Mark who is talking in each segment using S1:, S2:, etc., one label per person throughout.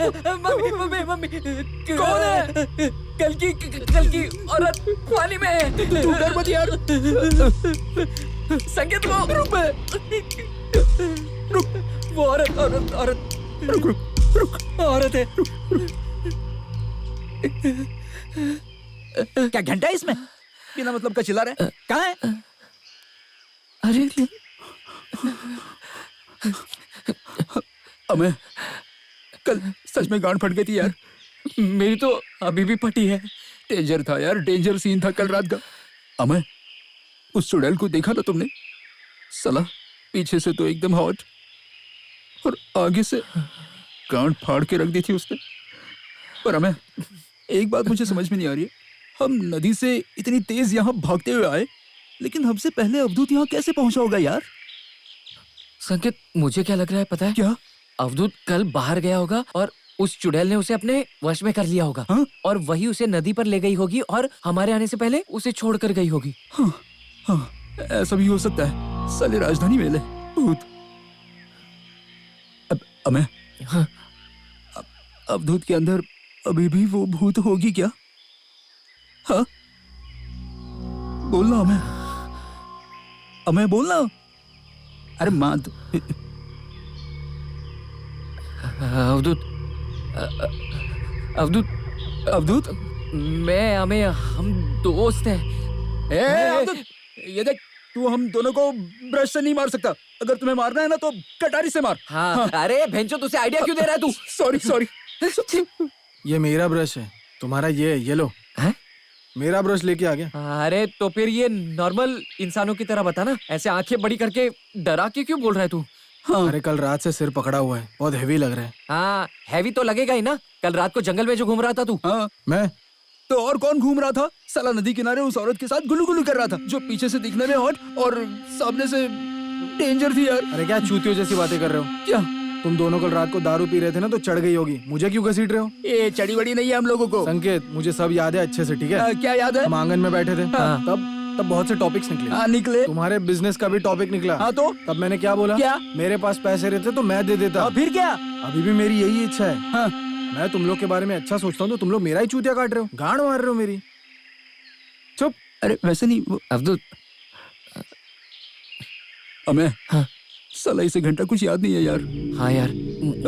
S1: Mummy mummy mummy
S2: कौन है?
S1: कल की औरत पानी में है।
S2: तू डर मत यार।
S1: संकेत वो
S2: रुक बे,
S1: वो औरत
S2: रुक रुक रुक।
S1: औरत है।
S2: क्या घंटा है इसमें? बिना मतलब का चिल्ला रहा है। कहाँ है?
S1: अरे
S2: अमे, कल सच में गांड फट गई थी यार।
S1: मेरी तो अभी भी फटी है।
S2: डेंजर था यार, डेंजर सीन था कल रात का। अमे, उस चुड़ैल को देखा ना तुमने? साला पीछे से तो एकदम हॉट और आगे से गांड फाड़ के रख दी थी उसने। पर अमे, एक बात मुझे समझ में नहीं आ रही है। हम नदी से इतनी तेज यहाँ भागते हुए आए, लेकिन हमसे पहले अवधूत यहाँ कैसे पहुंचा होगा यार?
S1: संकेत, मुझे क्या लग रहा है पता है?
S2: क्या?
S1: अवधूत कल बाहर गया होगा और उस चुड़ैल ने उसे अपने वश में कर लिया होगा।
S2: हाँ?
S1: और वही उसे नदी पर ले गई होगी और हमारे आने से पहले उसे छोड़ कर गई होगी।
S2: हाँ, हाँ, ऐसा भी हो सकता है। साले राजधानी में ले भूत। अब अमे,
S1: हाँ।
S2: अवधूत के अंदर अभी भी वो भूत होगी क्या? हाँ, बोलना अमे बोलना। अरे मान तो।
S1: अवधूत अवधूत
S2: अवधूत,
S1: हम दोस्त हैं।
S2: अवधूत, ये देख, तू हम दोनों को ब्रश से नहीं मार सकता। अगर तुम्हें मारना है ना तो कटारी से मार।
S1: हाँ। अरे भेंचो, तुझे आइडिया क्यों दे रहा है तू?
S2: सॉरी।
S3: ये मेरा ब्रश है, तुम्हारा ये लो।
S1: हैं?
S3: मेरा ब्रश लेके आ गया।
S1: अरे तो फिर ये नॉर्मल इंसानों की तरह बता ना, ऐसे आंखें बड़ी करके डरा के क्यों बोल रहा है तू?
S2: हाँ।
S3: अरे कल रात से सिर पकड़ा हुआ है, बहुत हेवी लग रहा है।
S1: हाँ, हैवी तो लगेगा ही ना। कल रात को जंगल में जो घूम रहा था तू।
S2: हाँ,
S3: मैं
S2: तो और कौन घूम रहा था? साला नदी किनारे उस औरत के साथ गुल्लू गुल्लू कर रहा था, जो पीछे से दिखने में हॉट और सामने से डेंजर थी यार।
S3: अरे क्या चूतियों जैसी बातें कर रहे हो?
S2: क्या?
S3: तुम दोनों कल रात को दारू पी रहे थे ना, तो चढ़ गई होगी। मुझे क्यों घसीट रहे हो?
S2: ये चढ़ी बड़ी नहीं है हम लोगों को।
S3: संकेत, मुझे सब याद है अच्छे से, ठीक है?
S2: क्या याद है?
S3: हम आंगन में बैठे थे,
S1: हाँ।
S3: तब बहुत से टॉपिक्स निकले।
S2: हाँ, निकले।
S3: तुम्हारे बिजनेस का भी टॉपिक निकला।
S2: हाँ, तो
S3: तब मैंने क्या बोला?
S2: क्या?
S3: मेरे पास पैसे रहते तो मैं दे देता।
S2: फिर क्या?
S3: अभी भी मेरी यही इच्छा है।
S2: हाँ।
S3: मैं तुम लोग के बारे में अच्छा सोचता हूँ तो तुम लोग मेरा ही चूतिया काट रहे हो, गांड मार रहे हो मेरी। चुप।
S2: अरे वैसे नहीं वो,
S1: अवधूत।
S2: अमे,
S1: हाँ।
S2: साला इसे घंटा कुछ याद नहीं है यार।
S1: हाँ यार,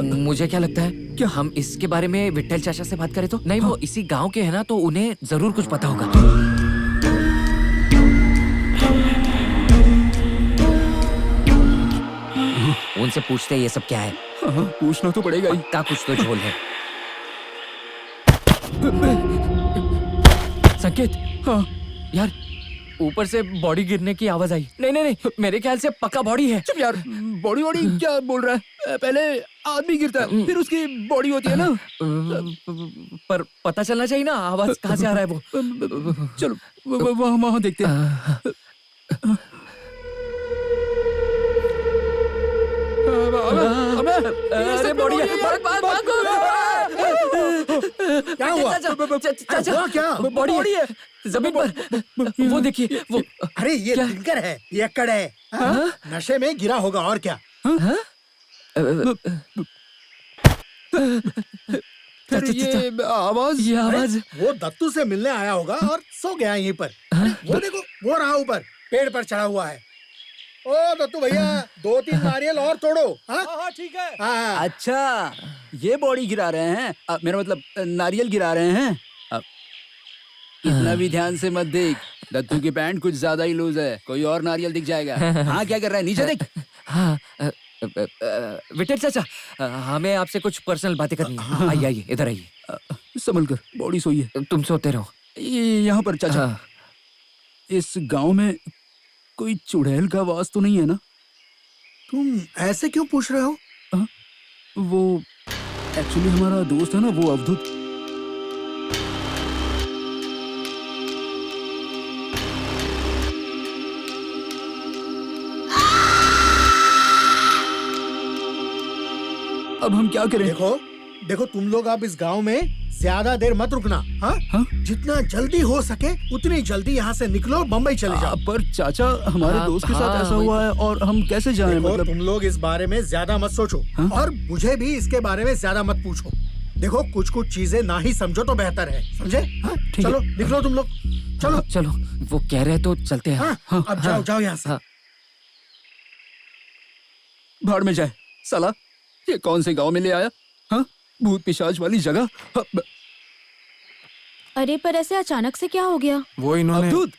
S1: मुझे क्या लगता है
S2: क्या?
S1: हम इसके बारे में विट्ठल चाचा से बात करें तो? नहीं, वो इसी गांव के है ना, तो उन्हें जरूर कुछ पता होगा। उनसे पूछते हैं ये सब क्या है।
S2: हाँ, पूछना तो पड़ेगा ही।
S1: पक्का कुछ तो झोल है। संकेत।
S2: हाँ।
S1: यार, ऊपर से बॉडी गिरने की आवाज आई। नहीं, मेरे ख्याल से पक्का बॉडी है।
S2: चुप यार, बॉडी क्या बोल रहा है? पहले आदमी गिरता है, फिर उसकी बॉडी होती है ना।
S1: पर पता चलना चाहिए ना आवाज कहाँ से आ रहा है वो।
S2: चलो वहाँ देखते हैं।
S1: अरे बॉडी है, भागो।
S3: क्या हुआ?
S1: चाचा,
S3: क्या?
S1: बॉडी है जमीन पर। वो देखिए, वो।
S4: अरे ये तिनकर है, ये अक्कड़ है। हाँ? नशे में गिरा होगा और क्या।
S2: फिर ये आवाज
S4: वो दत्तू से मिलने आया होगा और सो गया यहीं पर। वो देखो, वो रहा ऊपर पेड़ पर चढ़ा हुआ है। ओ दत्तू भैया, 2-3 नारियल और तोड़ो। हाँ ठीक है। हाँ।
S2: अच्छा, ये बॉडी गिरा रहे हैं? मेरा मतलब नारियल गिरा रहे हैं। इतना भी ध्यान से मत देख, दत्तू की पैंट कुछ ज्यादा ही लूज है, कोई और नारियल दिख जाएगा। हाँ, क्या कर रहा है? नीचे देख।
S1: हाँ, विट्ठल चाचा, हमें आपसे कुछ पर्सनल बातें करनी है। आइए, इधर आइए।
S2: संभल कर, बॉडी सोई है।
S1: तुम सोते रहो।
S2: यहाँ पर चाचा।
S1: हाँ।
S2: इस गांव में कोई चुड़ैल का वास तो नहीं है ना?
S4: तुम ऐसे क्यों पूछ रहे हो?
S2: वो एक्चुअली हमारा दोस्त है ना, वो अवधूत। अब हम क्या करें?
S4: देखो तुम लोग अब इस गांव में ज्यादा देर मत रुकना। हाँ? जितना जल्दी हो सके उतनी जल्दी यहाँ से निकलो, बम्बई चले जाओ।
S2: पर चाचा, हमारे दोस्त के साथ ऐसा हुआ है और हम कैसे जाएं? मतलब
S4: तुम लोग इस बारे में ज्यादा मत सोचो और मुझे भी इसके बारे में ज्यादा मत पूछो। देखो कुछ कुछ चीजें ना ही समझो तो बेहतर है, समझे? हाँ?
S2: ठीक है।
S4: चलो लिख लो तुम लोग, चलो।
S1: चलो वो कह रहे हैं तो चलते हैं।
S4: हाँ, अब जाओ जाओ यहाँ से।
S1: हाँ।
S2: भाड़ में जाए साला, ये कौन से गांव में ले आया? हाँ, भूत पिशाच वाली जगह। हाँ,
S5: अरे पर ऐसे अचानक से क्या हो गया?
S3: वो इन्होंने
S2: अवधूत।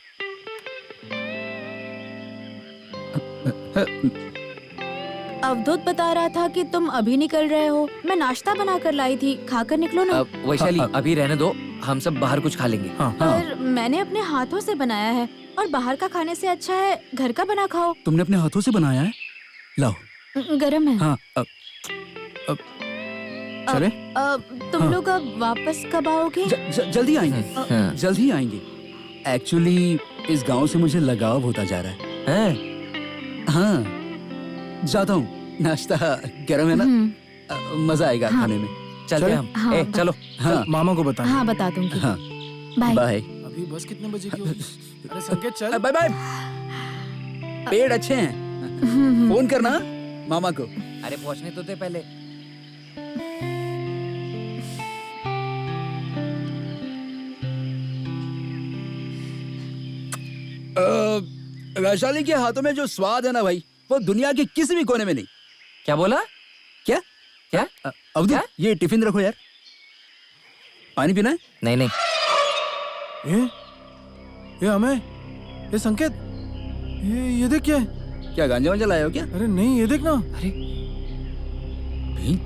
S5: अवधूत बता रहा था कि तुम अभी निकल रहे हो। मैं नाश्ता बना कर लाई थी, खाकर निकलो ना।
S1: वैशाली
S2: हाँ,
S1: अभी रहने दो, हम सब बाहर कुछ खा लेंगे।
S3: हाँ
S5: पर मैंने अपने हाथों से बनाया है और बाहर का खाने से अच्छा है घर का बना खाओ।
S2: तुमने अपने हाथों से बनाया है? लाओ।
S5: गरम है।
S2: हाँ,
S3: चले।
S5: तुम
S2: हाँ।
S5: लोग अब वापस कब आओगे?
S2: जल्दी आएंगे,
S1: हाँ।
S2: जल्दी आएंगे। एक्चुअली इस गांव से मुझे लगाव होता जा रहा है।
S1: हैं?
S2: हाँ, जाता हूँ। नाश्ता गरम है ना? मजा आएगा खाने में।
S1: चलते
S3: चले?
S1: हैं हम।
S5: हाँ,
S1: ए, चलो।
S2: हाँ
S3: मामा को बता।
S5: हाँ बता दूंगी।
S2: हाँ,
S5: बाय।
S2: बाय।
S3: अभी बस कितने बजे की होगी? अरे संकेत चल।
S2: Bye bye. पेड़ अच्छे हैं, फोन करना मामा को।
S1: अरे पहुंचने तो दे पहले।
S2: वैशाली के हाथों में जो स्वाद है ना भाई, वो दुनिया के किसी भी कोने में नहीं।
S1: क्या बोला?
S2: क्या?
S1: क्या?
S2: अवधूत,
S1: क्या?
S2: ये टिफिन रखो यार। पानी पीना है?
S1: नहीं नहीं।
S3: ये हमें, ये संकेत, ये देख क्या है?
S2: क्या गांजा वांजा लाए हो क्या?
S3: अरे नहीं, ये देख ना।
S1: अरे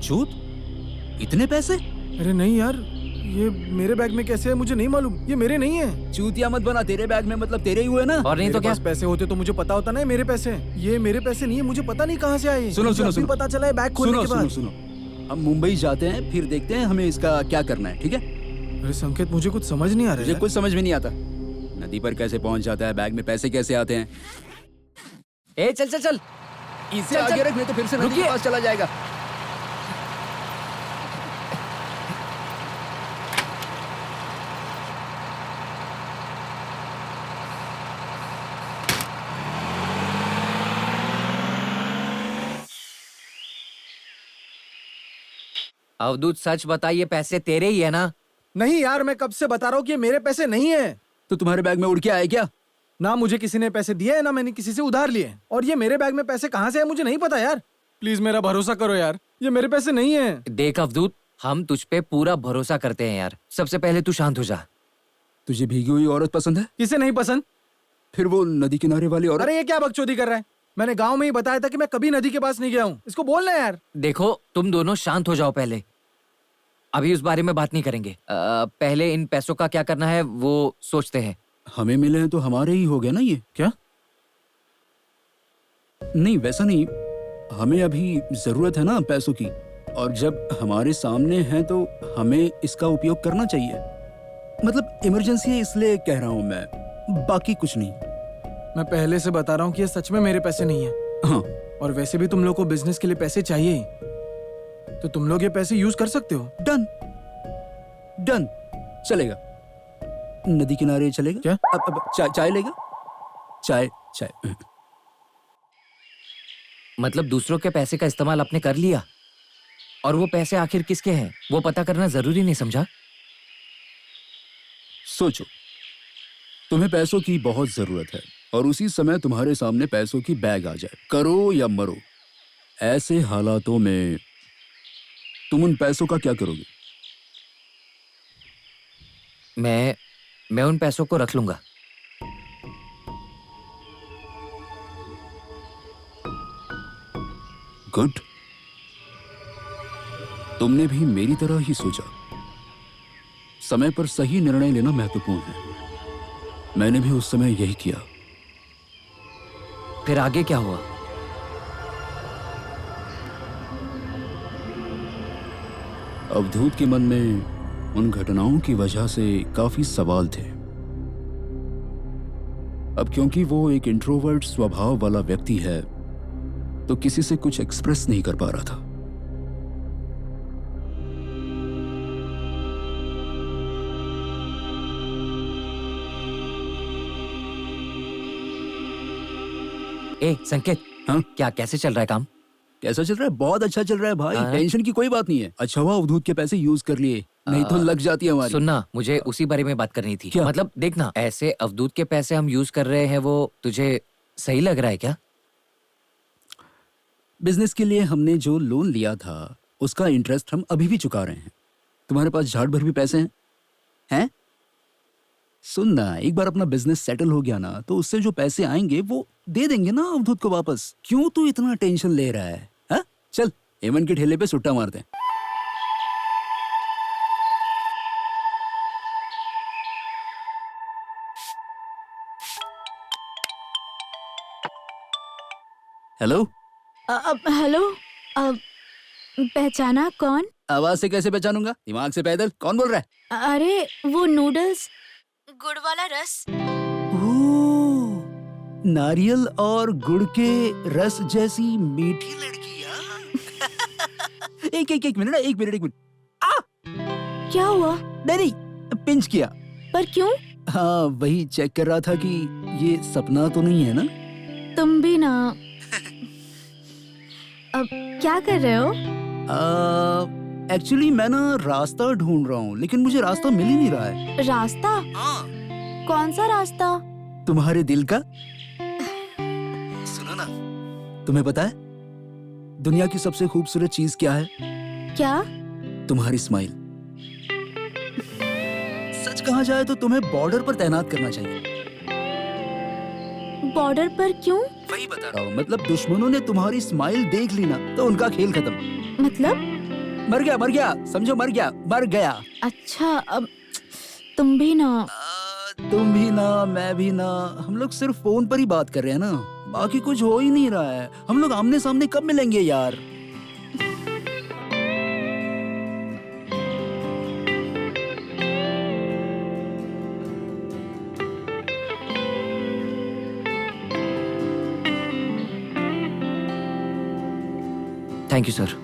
S2: चूत, इतने पैसे?
S3: अरे नहीं यार, ये मेरे बैग में कैसे है मुझे नहीं मालूम। ये मेरे नहीं है।
S2: चूतिया मत बना, तेरे बैग में मतलब तेरे ही हुए ना।
S1: और नहीं तो
S3: मेरे
S1: क्या?
S3: पास पैसे होते तो मुझे पता होता ना ये मेरे पैसे हैं। ये मेरे पैसे नहीं है, मुझे पता नहीं कहाँ से आए।
S2: सुनो,
S3: मुझे
S2: सुनो,
S3: अभी
S2: सुनो।
S3: पता चला है बैग खोलने
S2: सुनो
S3: के
S2: सुनो
S3: बाद।
S2: सुनो, हम मुंबई जाते हैं, फिर देखते हैं हमें इसका क्या करना है, ठीक है?
S3: अरे संकेत, मुझे कुछ समझ नहीं आ रहा
S2: मुझे
S3: है।
S2: कुछ समझ में नहीं आता। नदी पर कैसे पहुंच जाता है, बैग में पैसे कैसे आते हैं?
S1: ए चल चल चल।
S2: इसे
S1: चल,
S2: आगे
S1: चल।
S2: रख, नहीं तो फिर से नदी के
S1: रुकिए।
S2: पास चला जाएगा।
S1: अवधूत सच बता, ये पैसे तेरे ही है ना?
S3: नहीं यार, मैं कब से बता रहा हूँ कि ये मेरे पैसे नहीं है।
S2: तो तुम्हारे बैग में उड़ के आए क्या?
S3: ना मुझे किसी ने पैसे दिए है, ना मैंने किसी से उधार लिए। और ये मेरे बैग में पैसे कहाँ से है मुझे नहीं पता यार। प्लीज मेरा भरोसा करो यार, ये मेरे पैसे नहीं है।
S1: देख अवधूत, हम तुझ पे पूरा भरोसा करते हैं यार। सबसे पहले तू शांत हो जा।
S2: तुझे भीगी हुई औरत पसंद है?
S3: किसे नहीं पसंद?
S2: फिर वो नदी किनारे वाली औरत।
S3: अरे ये क्या बकचोदी कर रहा है? मैंने गांव में ही बताया था कि मैं कभी नदी के पास नहीं गया हूँ। इसको बोलना यार।
S1: देखो तुम दोनों शांत हो जाओ पहले, अभी उस बारे में बात नहीं करेंगे। पहले इन पैसों का क्या करना है वो सोचते हैं।
S2: हमें मिले हैं तो हमारे ही हो गए ना ये।
S3: क्या?
S2: नहीं वैसा नहीं, हमें अभी जरूरत है ना पैसों की, और जब हमारे सामने हैं तो हमें इसका उपयोग करना चाहिए। मतलब इमरजेंसी है इसलिए कह रहा हूं मैं, बाकी कुछ नहीं।
S3: मैं पहले से बता रहा हूँ कि ये सच में मेरे पैसे नहीं है।
S2: हाँ,
S3: और वैसे भी तुम लोग को बिजनेस के लिए पैसे चाहिए ही, तो तुम लोग ये पैसे यूज कर सकते हो।
S2: डन डन, चलेगा। नदी किनारे चलेगा
S3: क्या?
S2: अब चाय लेगा? चाय चाय।
S1: मतलब दूसरों के पैसे का इस्तेमाल आपने कर लिया, और वो पैसे आखिर किसके हैं वो पता करना जरूरी नहीं समझा?
S2: सोचो, तुम्हें पैसों की बहुत जरूरत है और उसी समय तुम्हारे सामने पैसों की बैग आ जाए, करो या मरो। ऐसे हालातों में तुम उन पैसों का क्या करोगे?
S1: मैं उन पैसों को रख लूंगा।
S2: गुड, तुमने भी मेरी तरह ही सोचा। समय पर सही निर्णय लेना महत्वपूर्ण है। मैंने भी उस समय यही किया।
S1: फिर आगे क्या हुआ?
S2: अवधूत के मन में उन घटनाओं की वजह से काफी सवाल थे। अब क्योंकि वो एक इंट्रोवर्ट स्वभाव वाला व्यक्ति है, तो किसी से कुछ एक्सप्रेस नहीं कर पा रहा था।
S1: ए संकेत,
S2: हाँ?
S1: क्या कैसे चल रहा है काम?
S2: कैसा चल रहा है? बहुत अच्छा चल रहा है भाई,
S1: हाँ।
S2: टेंशन की कोई बात नहीं है। अच्छा हुआ अवधूत के पैसे यूज कर लिए, नहीं तो लग जाती है हमारी।
S1: सुनना, मुझे उसी बारे में बात करनी थी।
S2: क्या?
S1: मतलब देखना, ऐसे अवधूत के पैसे हम यूज कर रहे हैं, वो तुझे सही लग रहा है क्या?
S2: बिजनेस के लिए हमने जो लोन लिया था उसका इंटरेस्ट हम अभी भी चुका रहे हैं। तुम्हारे पास झाड़ भर भी पैसे हैं? हैं? सुन ना, एक बार अपना बिजनेस सेटल हो गया ना तो उससे जो पैसे आएंगे वो दे देंगे ना अवधूत को वापस। क्यों तू इतना टेंशन ले रहा है? हा? चल हेमंत के ठेले पे सुट्टा मारते हैं। Hello,
S5: hello. पहचाना? कौन?
S2: आवाज से कैसे पहचानूंगा, दिमाग से पैदल। कौन बोल रहा है?
S5: अरे वो नूडल्स, गुड़ वाला रस।
S2: ओह, नारियल और गुड़ के रस जैसी मीठी लड़की। हाँ? एक मिनट।
S5: क्या हुआ?
S2: नहीं, पिंच किया।
S5: पर क्यों?
S2: हाँ, वही चेक कर रहा था कि ये सपना तो नहीं है ना।
S5: तुम भी ना। अब क्या कर रहे हो?
S2: एक्चुअली मैं ना रास्ता ढूंढ रहा हूँ, लेकिन मुझे रास्ता मिल ही नहीं रहा है।
S5: रास्ता? कौन सा रास्ता?
S2: तुम्हारे दिल का। सुनो ना, तुम्हें पता है दुनिया की सबसे खूबसूरत चीज क्या है?
S5: क्या?
S2: तुम्हारी स्माइल। सच कहा जाए तो तुम्हें बॉर्डर पर तैनात करना चाहिए।
S5: बॉर्डर पर क्यों?
S2: वही बता रहा हूँ, मतलब दुश्मनों ने तुम्हारी स्माइल देख ली ना तो उनका खेल खत्म।
S5: मतलब?
S2: मर गया, समझो मर गया।
S5: अच्छा, अब तुम भी ना।
S2: तुम भी ना, मैं भी ना, हम लोग सिर्फ फोन पर ही बात कर रहे हैं ना, बाकी कुछ हो ही नहीं रहा है। हम लोग आमने सामने कब मिलेंगे यार?
S1: Thank you sir.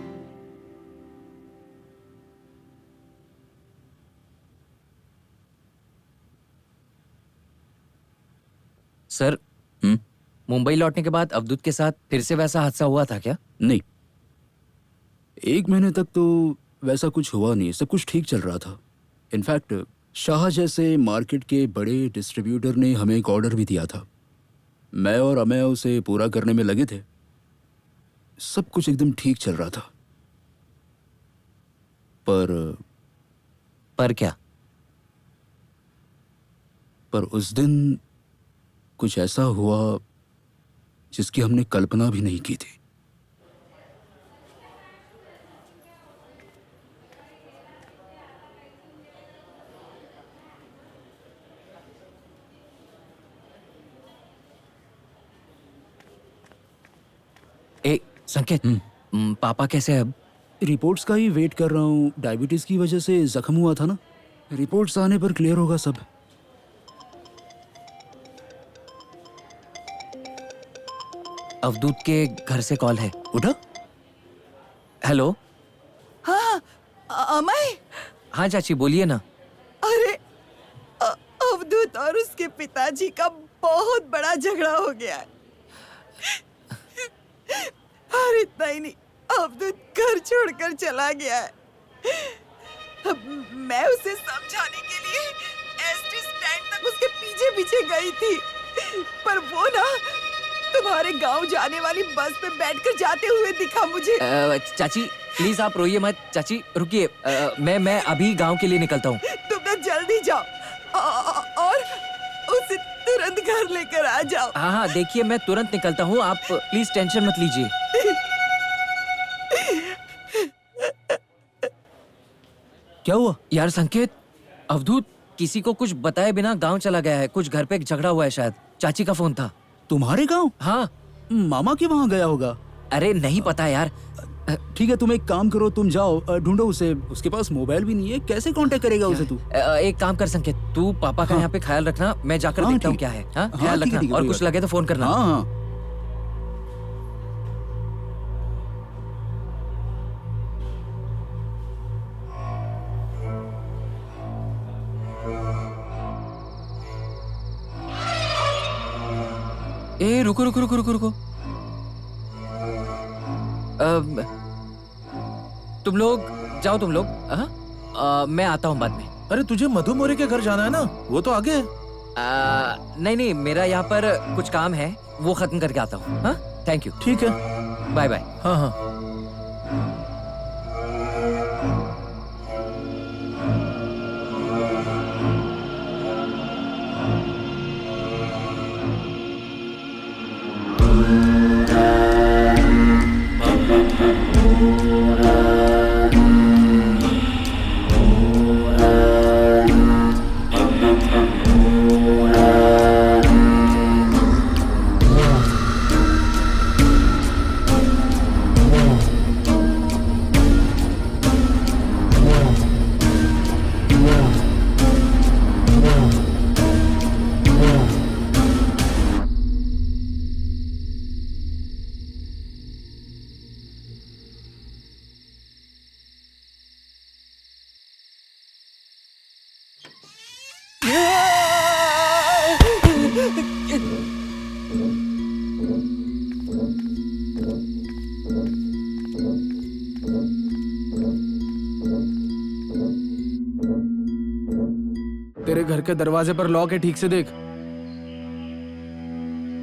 S1: Sir, Mumbai लौटने के बाद अवधूत के साथ फिर से वैसा हादसा हुआ था क्या?
S2: नहीं, 1 महीने तक तो वैसा कुछ हुआ नहीं, सब कुछ ठीक चल रहा था। इनफैक्ट शाह जैसे मार्केट के बड़े डिस्ट्रीब्यूटर ने हमें एक ऑर्डर भी दिया था। मैं और अमेय उसे पूरा करने में लगे थे। सब कुछ एकदम ठीक चल रहा था।
S1: पर क्या?
S2: पर उस दिन कुछ ऐसा हुआ जिसकी हमने कल्पना भी नहीं की थी।
S1: संकेत, पापा कैसे हैं अब?
S2: रिपोर्ट्स का ही वेट कर रहा हूँ। डायबिटीज की वजह से जख्म हुआ था ना, रिपोर्ट्स आने पर क्लियर होगा सब।
S1: अवधूत के घर से कॉल है।
S2: उठा?
S1: हेलो।
S6: हाँ, अमय।
S1: हाँ चाची, बोलिए ना।
S6: अरे, अवधूत और उसके पिताजी का बहुत बड़ा झगड़ा हो गया है। और इतना ही नहीं, अवधूत घर छोड़कर चला गया है। अब मैं उसे समझाने के लिए एसटी स्टैंड तक उसके पीछे पीछे गई थी, पर वो ना तुम्हारे गांव जाने वाली बस पे बैठकर जाते हुए दिखा मुझे।
S1: चाची प्लीज आप रोइए मत। चाची रुकिए, मैं अभी गांव के लिए निकलता हूँ।
S6: तुम ना जल्दी जाओ और उसे तुरंत घर लेकर आ जाओ।
S1: हाँ हाँ, देखिए मैं तुरंत निकलता हूँ, आप प्लीज टेंशन मत लीजिए।
S2: क्या हुआ?
S1: यार संकेत, अवधूत किसी को कुछ बताए बिना गांव चला गया है। कुछ घर पे एक झगड़ा हुआ है शायद। चाची का फोन था।
S2: तुम्हारे गांव?
S1: हाँ।
S2: मामा के वहाँ गया होगा।
S1: अरे नहीं पता यार।
S2: ठीक है, तुम एक काम करो, तुम जाओ ढूंढो उसे। उसके पास मोबाइल भी नहीं है, कैसे कांटेक्ट करेगा उसे तू?
S1: एक काम कर संकेत, तू पापा का यहाँ पे ख्याल रखना, मैं जाकर देखता हूँ क्या है। हाँ, ख्याल
S2: ठीक है,
S1: रखना और कुछ लगे तो फोन करना।
S2: हाँ हाँ।
S1: ए रुको रुको रुको रुको रुको। तुम लोग जाओ, तुम लोग। मैं आता हूँ बाद में।
S7: अरे तुझे मधु मोरे के घर जाना है ना, वो तो आगे है।
S1: नहीं नहीं, मेरा यहाँ पर कुछ काम है, वो खत्म करके आता हूँ। हाँ, थैंक यू।
S7: ठीक है,
S1: बाय बाय।
S7: हाँ हाँ।
S3: तेरे घर के दरवाजे पर लॉक है, ठीक से देख।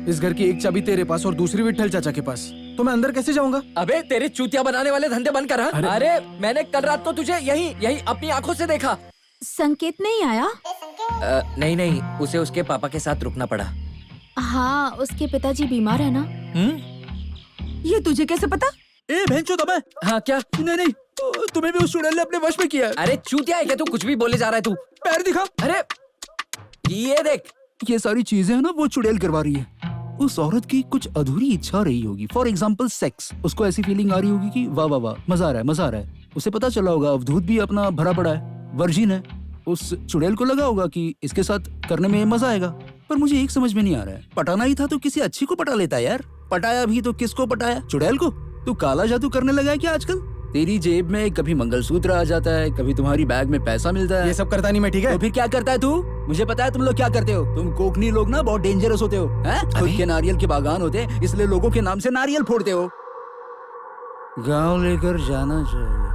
S3: इस घर की एक चाबी तेरे पास और दूसरी विट्ठल चाचा के पास। तो मैं अंदर कैसे जाऊंगा?
S1: अबे तेरे चूतिया बनाने वाले धंधे बंद कर। हाँ? अरे मैंने कल रात को तुझे यही अपनी आंखों से देखा।
S5: संकेत नहीं आया?
S1: नहीं नहीं, उसे उसके पापा के साथ रुकना पड़ा।
S5: हाँ, उसके पिताजी बीमार है ना।
S6: ये तुझे कैसे पता?
S7: ए भैंचो दबे।
S1: हाँ क्या?
S7: नहीं नहीं, तुम्हें भी उस चुड़ैल ने अपने वश में किया है।
S1: अरे चूतिया है क्या तू? कुछ भी बोले जा रहा है तू।
S7: पैर दिखा।
S1: अरे ये देख,
S2: ये सारी चीजें है ना वो चुड़ैल करवा रही है। उस औरत की कुछ अधूरी इच्छा रही होगी, फॉर एग्जाम्पल सेक्स। उसको ऐसी फीलिंग आ रही होगी कि वाह वाह वाह, मजा आ रहा है, मजा आ रहा है। उसे पता चला होगा अवधूत भी अपना भरा पड़ा है, वर्जिन है। उस चुड़ैल को लगा होगा कि इसके साथ करने में मजा आएगा। पर मुझे एक समझ में नहीं आ रहा है, पटाना ही था तो किसी अच्छी को पटा लेता यार। पटाया भी तो किसको पटाया? चुड़ैल को। तू काला जादू करने लगा है क्या आजकल? तेरी जेब में कभी मंगलसूत्र आ जाता है, कभी तुम्हारी बैग में पैसा मिलता है।
S3: ये सब करता नहीं मैं, ठीक है?
S2: तो फिर क्या करता है तू? मुझे पता है तुम लोग क्या करते हो। तुम कोकनी लोग ना बहुत डेंजरस होते हो, हैं? खुद के नारियल के बागान होते हैं, इसलिए लोगों के नाम से नारियल फोड़ते हो। गांव लेकर जाना चाहिए।